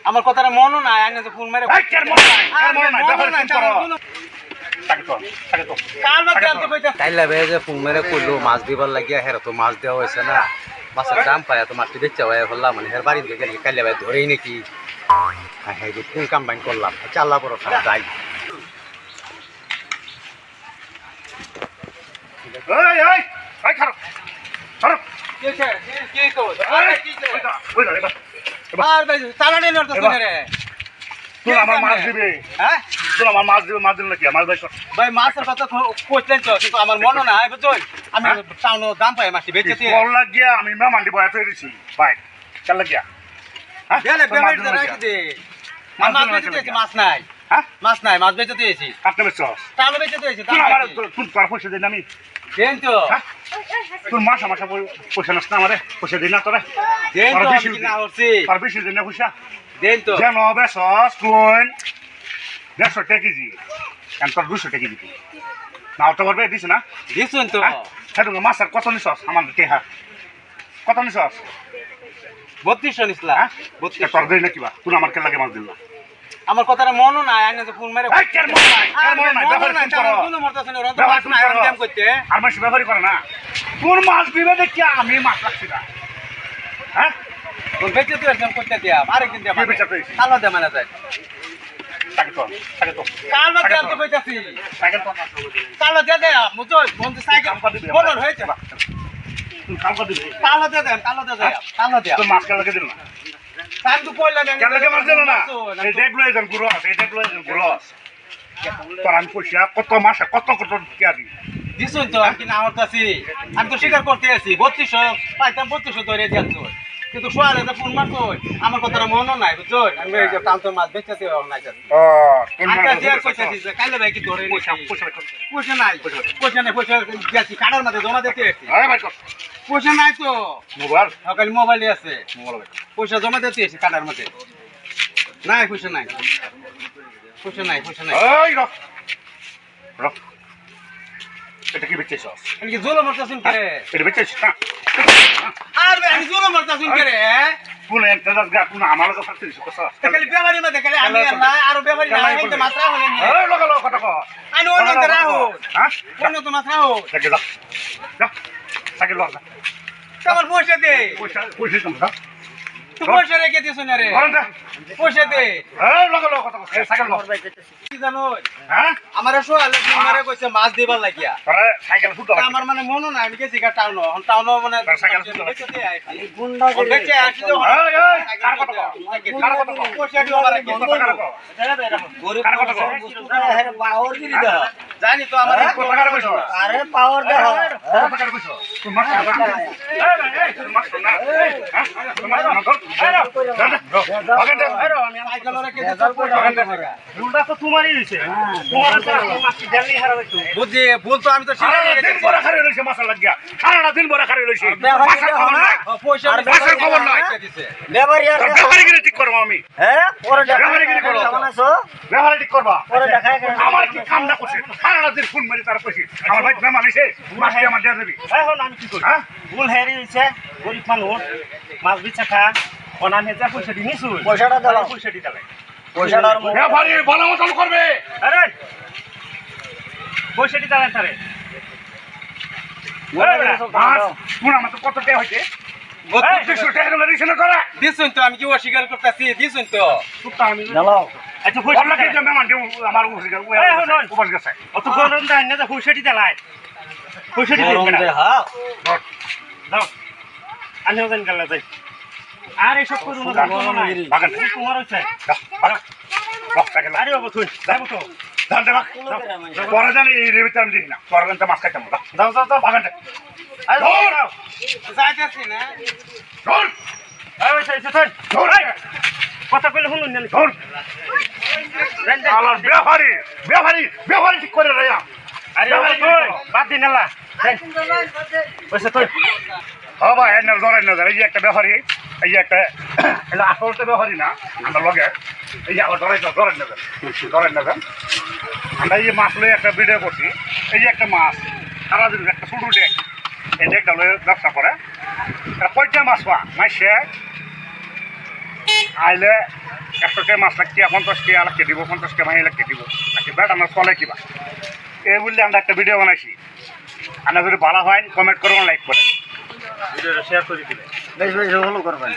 আমার কথাটা মনও নাই আইনে যে ফোন মেরে কাইলা ভাই যে ফোন মেরে করলো মাছ দিবার লাগিয়া হের তো মাছ দেওয়া হয়েছে না মাছের দাম পায় তো মাছটি দেখতে ভাই বললাম মানে হের বাড়ি থেকে কাইলা ভাই ধরেই নাকি হ্যাঁ কোন কাম্বাইন করলাম আচ্ছা আল্লাহ বড় যাই আমার মাছ দিবে হ্যাঁ আমার মাছ দিবে মাছ দিল নাকি মাছ ভাই মাছের কথা কইলেন তো কিন্তু আমার মনে নাই বুঝছেন আমি টাউন দাম পাই মাছটি বেচে দিয়ে বল লাগিয়া আমি মেমান্ডি বয়া তৈরি দিছি ভাই চল লাগিয়া হ্যাঁ বেলে পেমেন্ট রাখি দে মাছ বেচে দিয়েছি মাছ নাই হ্যাঁ মাছ নাই মাছ বেচে দিয়েছি কাটতে বেচছস টাউন বেচে দিয়েছি তুই আমার তুই তোর পয়সা দিন আমি দেন তো তোর মাসা মাসা পয়সা নষ্ট না আমারে পয়সা দিন না তোরে দেন তো আমি কি না করছি আর বেশি দিন না পয়সা দেন তো যেন বেচছস তুই 150 টাকা কেজি আর তোর 200 টাকা দিবি না তো করবে দিছ না দিছুন তো সেটা মাছের কত নিছস আমার টেহা কত নিছস 3200 নিছলা হ্যাঁ 32 তোর দেই না কিবা তুই আমার কে লাগে মাছ দিল না আমার কথাটা মনও নাই আইনে যে ফোন মেরে কেন মনে নাই ব্যাপার কি করো কোনো মরতাছ না রন্ত মাছ নাই আরাম করতে আর মাছ ব্যাপারই করে না কোন মাছ দিবে দেখি আমি মাছ রাখছি না হ্যাঁ কোন বেচে তুই একদম করতে দিয়া আরেকদিন দিয়া কি বেচে তুই কালো দে মানে যায় তাকে তো কালো দে তো কইতাছি সাইকেল তো কালো দে দে মুজো বন্ধু সাইকেল বলর হয়েছে তুই কাম করে দিবি কালো দে কালো দে তুই মাছ কে লাগে দিল না টাইম তো কইলা না কে লাগে মাছ দিল না এই দেখলো এজন গুরু তোর আমি পয়সা কত মাসে কত কি আদি দিছুন তো আমি না হতাছি আমি তো স্বীকার করতে আছি 3200 পাইতাম 3200 ধরে দিয়াছো কিন্তু সোয়ালে তো ফোন মারতো আমার কথাটা মনও নাই বুঝছো আমি এই যে টাউন তো মাছ বেচতে হবে না স্যার ও আচ্ছা যে কইতাছিস কাইলে ভাই কি ধরে পয়সা নাই দিয়েছি কাটার মধ্যে জমা দিতে আছি পয়সা নাই তো মোবাইল সকালে মোবাইলে আছে পয়সা জমা দিতে আছি কাটার মধ্যে নাই পয়সা নাই এই রক এটা কি বেচছস আমি কি জোলো মারতাছিস কে এটা বেচছস না আর আমি জোলো মারতাছিস কে রে কোন এন্টারাস গা কোন আমার কাছে ফাটছিস কস খালি বেমারি মধ্যে খালি আমি না আর বেমারি না হইতে মাত্রা হলেন এই লগা কথা কো আমি অন্য তো রাহো হ্যাঁ অন্য তো মাত্রা হো সাইকেল যা সাইকেল লগা তোমার পয়সা দে পয়সা তুমি তুই পয়সা রেখে দিছ না রে পয়সা দে এই লগা কথা কো সাইকেল লগ কি জানো হ্যাঁ আমারে সোয়ালে মারে কইছে মাছ দিবার লাগিয়া আরে সাইকেল ফুটো আমার মানে মনো না আমি গেছি গা টাউন মানে সাইকেল বেচতে আই গুন্ডা বেচে আসি তো এই কার কথা কো পয়সা দিও আমারে কি কার কথা কো আরে পাওয়ার দিলি দা জানি তো আমার কত টাকা কইছো আরে পাওয়ার দে কত টাকা কইছো তুই মাছ না এই তুই মাছ না হ্যাঁ তুই মাছ না কর ভাগেন দে আমি সাইকেল রেখে দিছি ভুলটা তো তোমারই হইছে তোমার তো মাছ জানি হারা হইছে বুঝি ভুল তো আমি তো সারা দিন বড় খারে লইছে মাছ লাগিয়া সারা দিন বড় খারে লইছে পয়সা পয়সার খবর নাই ব্যবহারিগিরি ঠিক করবো আমি হ্যাঁ পরে ব্যবহারিগিরি করবো ব্যবহারি ঠিক করবা আমার কি কাম না করছে সারা দিন ফোন মারি তার পয়সা আমার ভাই মেহমান এসে মাছ দিয়ে আমার দিয়ে দিবি এখন আমি কি করি ভুল হেরি হয়েছে গরিব মানুষ মাছ বিচা খা অনানে যা পয়সা দি নিছু পয়সাটা দাও পয়সা দিতে লাগে পয়সাটা ব্যবহারি ভালো মতন করবে আরে পয়সা দিতে লাগে তারে মাছ আমার তো কত টাকা হয়েছে 3200 টাকা দিয়েছে না তোরা দিছুন তো আমি কি অস্বীকার করতেছি দিছুন তো আমি জানো আচ্ছা পয়সা বললা কি যে মেহমান দিয়ে আমার উপর গেছে অত গরম দেয় না পয়সা দিতে লাগে পয়সা দিতে হ্যাঁ দাও আমি ওখানে গেলে যাই আর এসব করুন বাগান তোমার হচ্ছে আরে বাবু তুই যাবো তো পরে জানি এই রেবিতে আমি দিই না পরে মাছ খাইতাম দাও দাও দাও বাগানটা যাইতাছি না কথা কইলে শুনুন ব্যবহারি ঠিক করে রে আরে বাদ দিন না তুই হ্যাঁ ভাই ধরেন না এই যে একটা ব্যাপারী এই যে একটা এটা আসলতে ব্যাপারী না আমরা লগে এই যে আবার ধরেন না আমরা এই যে মাছ লয়ে একটা ভিডিও করছি এই যে একটা মাছ সারাদিন একটা ছোট ডেক এই একটা ব্যবসা করে পর্যায়ে মাছ পা মাসে আইলে 100 টাকা মাছ লাগছে 50 টাকা লাগছে দিব 50 টাকা মাই লাগছে দিব আচ্ছা বেট আমার চলে কিবা এই বললে আমরা একটা ভিডিও বানাইছি আপনার যদি ভালো হয় কমেন্ট করুন লাইক করেন ভিডিওটা শেয়ার করে দিবেন বেশ বেশ ভালো করবেন